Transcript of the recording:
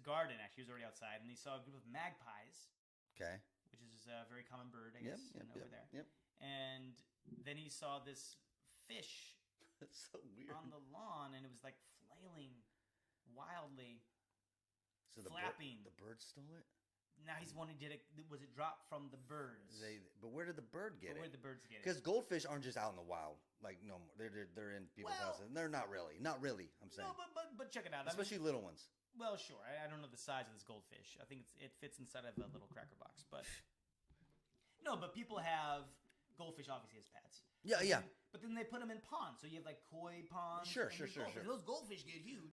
garden, actually. He was already outside, and he saw a group of magpies. Okay. Which is a very common bird, I guess, over there. Yep. And then he saw this fish That's so weird. on the lawn, and it was like flailing wildly, so flapping. The bird stole it? Now he's wondering, was it dropped from the birds? But where did the bird get it? Where did the birds get it? Because goldfish aren't just out in the wild. Like, no more. They're in people's houses. And they're not really. Not really, I'm saying. No, but check it out. Especially little ones. Well, sure. I don't know the size of this goldfish. I think it fits inside of a little cracker box. But no, but people have goldfish obviously as pets. Yeah. But then they put them in ponds. So you have like koi ponds. Sure. Those goldfish get huge.